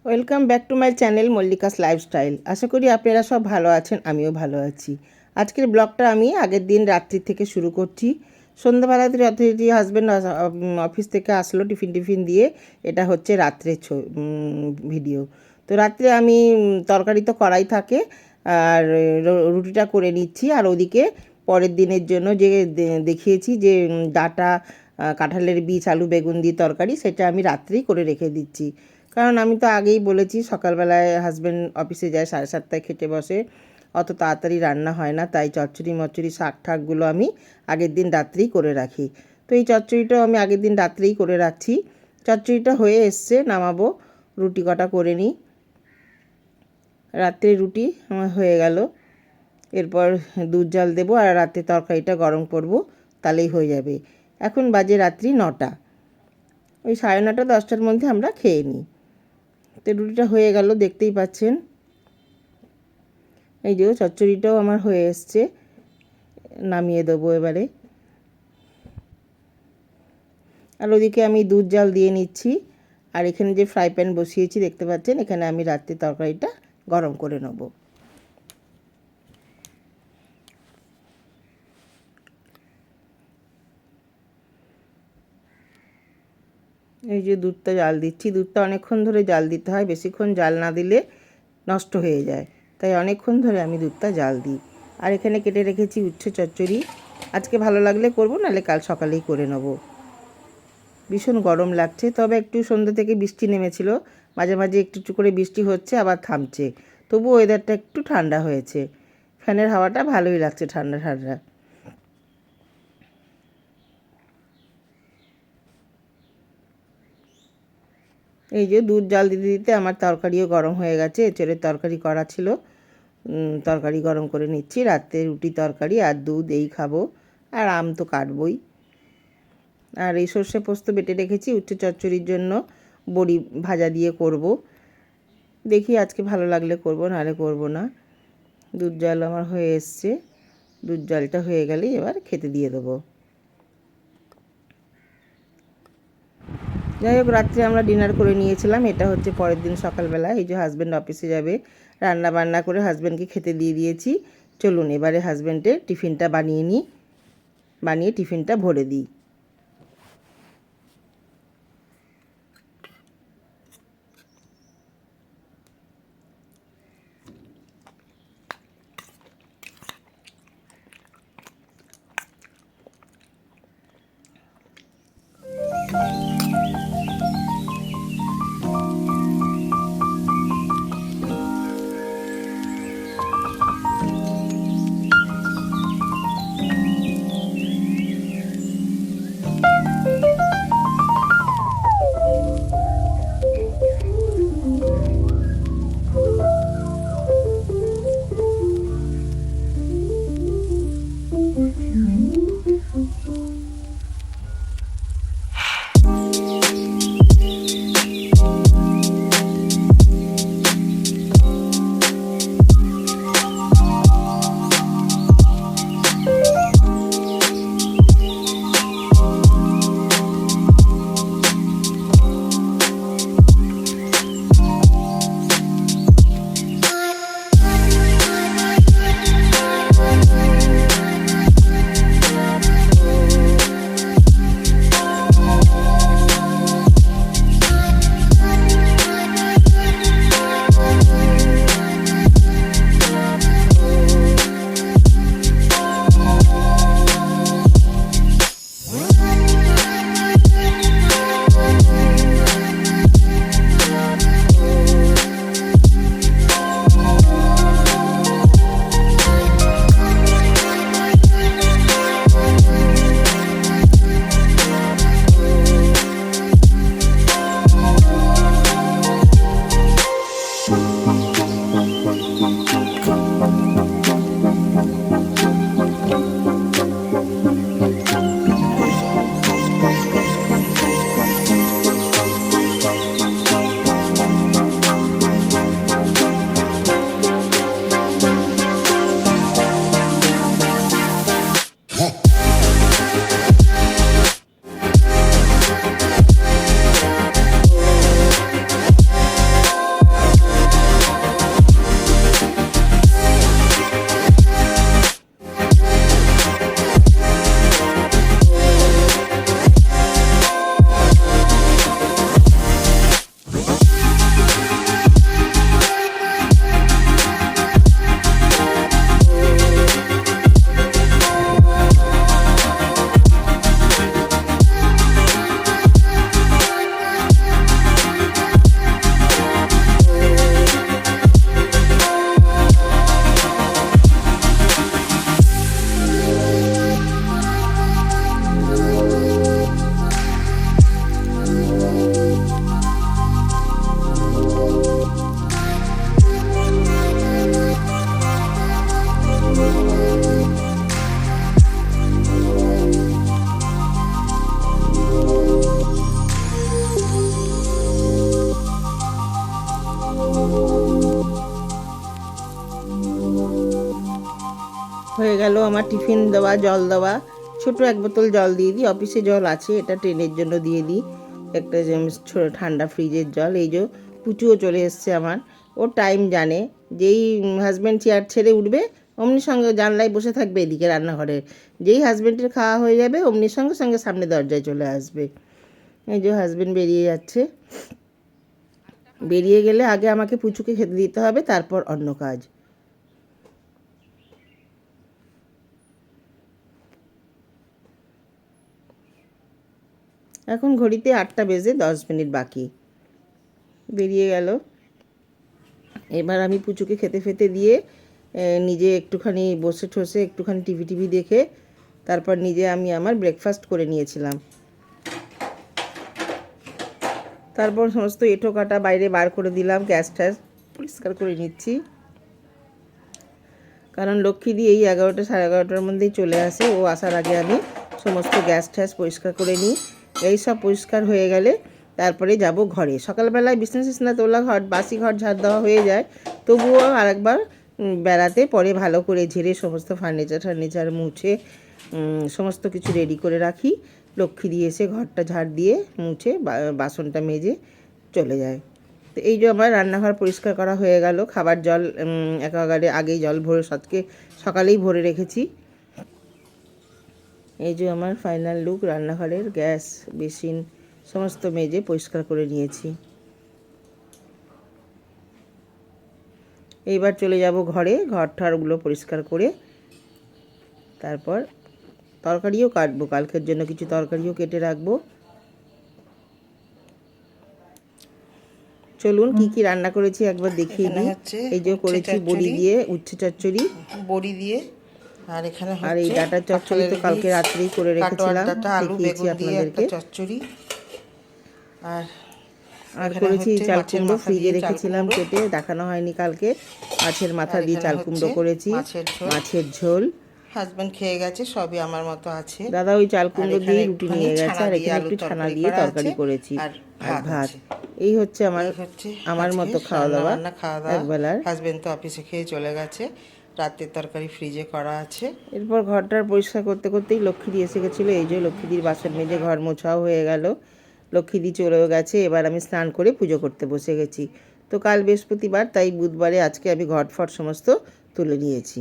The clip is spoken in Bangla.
Welcome back to my channel Mallika's lifestyle. আশা করি আপনারা সব ভালো আছেন, আমিও ভালো আছি। আজকের ব্লগটা আমি আগের দিন রাত্রি থেকে শুরু করছি। সন্ধ্যাবেলাতে যথারীতি হাজব্যান্ড অফিস থেকে আসলো টিফিন দিয়ে। এটা হচ্ছে রাত্রের ভিডিও। তো রাত্রে আমি তরকারি তো করাই থাকে, আর রুটিটা করে নিচ্ছি। আর ওদিকে পরের দিনের জন্য যে দেখিয়েছি যে ডাঁটা, কাঁঠালের বীজ, আলু বেগুন দিয়ে তরকারি, সেটা আমি রাত্রেই করে রেখে দিচ্ছি। কারণ আমি তো আগেই বলেছি সকালবেলায় হাজব্যান্ড অফিসে যায়, 7:30টায় খেতে বসে, অত তাড়াতাড়ি রান্না হয় না। তাই চচ্চড়ি শাক ঠাকগুলো আমি আগের দিন রাত্রেই করে রাখি। তো এই চচ্চড়িটাও আমি আগের দিন রাত্রেই করে রাখছি। চচ্চড়িটা হয়ে এসছে, নামাবো। রুটি কটা করে নিই। রাত্রে রুটি আমার হয়ে গেল। এরপর দুধ জাল দেবো আর রাতে তরকারিটা গরম করব, তাহলেই হয়ে যাবে। এখন বাজে রাত্রি 9টা। ওই 9:30 10টার মধ্যে আমরা খেয়ে নিই। তো রুটিটা হয়ে গেল, দেখতেই পাচ্ছেন। এই যে চচ্চড়িটাও আমার হয়ে এসছে, নামিয়ে দেবো এবারে। আর ওদিকে আমি দুধ জাল দিয়ে নিচ্ছি। আর এখানে যে ফ্রাই প্যান বসিয়েছি দেখতে পাচ্ছেন, এখানে আমি রাত্রে তরকারিটা গরম করে নেব। এই যে দুধটা জাল দিচ্ছি। দুধটা অনেকক্ষণ ধরে জাল দিতে হয়, বেশিক্ষণ জাল না দিলে নষ্ট হয়ে যায়। তাই অনেকক্ষণ ধরে আমি দুধটা জাল দিই। আর এখানে কেটে রেখেছি উচ্ছে চচ্চড়ি। আজকে ভালো লাগলে করব, নাহলে কাল সকালেই করে নেব। ভীষণ গরম লাগছে, তবে একটু সন্ধ্যা থেকে বৃষ্টি নেমেছিল। মাঝে মাঝে একটু একটু করে বৃষ্টি হচ্ছে, আবার থামছে। তবু ওয়েদারটা একটু ঠান্ডা হয়েছে। ফ্যানের হাওয়াটা ভালোই লাগছে, ঠান্ডা ঠান্ডা। এই যে দুধ জাল দিতে দিতে আমার তরকারিও গরম হয়ে গেছে। এঁচড়ের তরকারি করা ছিল, তরকারি গরম করে নিচ্ছি। রাতে রুটি তরকারি আর দুধ এই খাবো, আর আম তো কাটবই। আর এই সর্ষে পোস্ত বেটে রেখেছি উচ্ছে চচ্চড়ির জন্য, বড়ি ভাজা দিয়ে করব। দেখি আজকে ভালো লাগলে করব, নাহলে করব না। দুধ জাল আমার হয়ে এসছে। দুধ জালটা হয়ে গেলেই এবার খেতে দিয়ে দেবো। যাই হোক, রাত্রে আমরা ডিনার করে নিয়েছিলাম। এটা হচ্ছে পরের দিন সকালবেলা। এই যে হাজব্যান্ড অফিসে যাবে, রান্না বান্না করে হাজব্যান্ডকে খেতে দিয়ে দিয়েছি। চলুন এবারে হাজব্যান্ডের টিফিনটা বানিয়ে নিই, বানিয়ে টিফিনটা ভরে দিই। হয়ে গেল আমার টিফিন দেওয়া, জল দেওয়া। ছোট এক বোতল জল দিয়ে দিই, অফিসে জল আছে, এটা ট্রেনের জন্য দিয়ে দিই একটা ঠান্ডা ফ্রিজের জল। এই যে পুচুও চলে এসছে আমার, ও টাইম জানে। যেই হাজব্যান্ড চেয়ার ছেড়ে উঠবে অমনি সঙ্গে জানলায় বসে থাকবে এদিকে রান্নাঘরে। যেই হাজব্যান্ডের খাওয়া হয়ে যাবে অমনি সঙ্গে সঙ্গে সামনে দরজায় চলে আসবে। এই যে হাজব্যান্ড বেরিয়ে যাচ্ছে, বেরিয়ে গেলে আগে আমাকে পুচুকে খেতে দিতে হবে, তারপর অন্য কাজ। এখন ঘড়িতে 8টা বেজে 10 মিনিট বাকি, বেরিয়ে গেল। এবার আমি পুচুকে খেতে ফেতে দিয়ে নিজে একটুখানি বসে ঠসে একটুখানি টিভি দেখে তারপর নিজে আমি আমার ব্রেকফাস্ট করে নিয়েছিলাম। তারপর সমস্ত এঁটো কাটা বাইরে বার করে দিলাম, গ্যাস ট্যাস পরিষ্কার করে নিচ্ছি, কারণ লক্ষ্মীদি এই 11টা সাড়ে 11টার মধ্যেই চলে আসে। ও আসার আগে আমি সমস্ত গ্যাস ট্যাস পরিষ্কার করে নিই। এই সব পরিষ্কার হয়ে গেলে তারপরে যাব ঘরে। সকালবেলায় বিছনা তোলা, ঘর বাসি ঘর ঝাড় দেওয়া হয়ে যায়, তবুও আরেকবার বেড়াতে পরে ভালো করে ঝেড়ে সমস্ত ফার্নিচার মুছে সমস্ত কিছু রেডি করে রাখি। লক্ষ্মী দিয়ে এসে ঘরটা ঝাড় দিয়ে মুছে বাসনটা মেজে চলে যায়। তো এই যে আমার রান্নাঘর পরিষ্কার করা হয়ে গেল। খাবার জল একেবারে আগেই জল ভরে সকালেই ভরে রেখেছি। এই যে আমার ফাইনাল লুক রান্নাঘরের, গ্যাস বেসিন সমস্ত মেজে পরিষ্কার করে নিয়েছি। এইবার চলে যাব ঘরে, ঘর ঠরগুলো পরিষ্কার করে তারপর তরকারিও কাটবো, কালকের জন্য কিছু তরকারিও কেটে রাখবো। চলুন কি কি রান্না করেছি একবার দেখিয়ে দিই। এই যে করেছি বড়ি দিয়ে উচ্ছে চচ্চড়ি, বড়ি দিয়ে, আর এখানে আর এই ডাটার চচ্চড়ি তো কালকে রাত্রেই করে রেখেছিলাম, দেখিয়েছি আপনাদেরকে। চচ্চড়ি আর করেছি চাল কুমড়ো, ফ্রিজে রেখেছিলাম কেটে, দেখানো হয়নি কালকে। মাছের মাথা দিয়ে চাল কুমড়ো করেছি, মাছের ঝোল। হাজবেন্ড খেয়ে গেছে, সবই আমার মতো আছে। দাদা ওই চাল কুমড়ো দিয়ে রুটি নিয়ে গেছে, আর এখানে একটু ছানা দিয়ে তরকারি করেছি আর ভাত। এই হচ্ছে আমার মতো খাওয়া দাওয়া একবেলার। হাজবেন্ড তো অফিসে খেয়ে চলে গেছে, রাতের তরকারি ফ্রিজে করা আছে। এরপর ঘরটার পরিষ্কার করতে করতেই লক্ষ্মীদি এসে গেছিলো। এই যে লক্ষ্মীদির বাসন মেজে ঘর মোছাও হয়ে গেল, লক্ষ্মীদি চলেও গেছে। এবার আমি স্নান করে পুজো করতে বসে গেছি। তো কাল বৃহস্পতিবার, তাই বুধবারে আজকে আমি ঘট ফট সমস্ত তুলে নিয়েছি।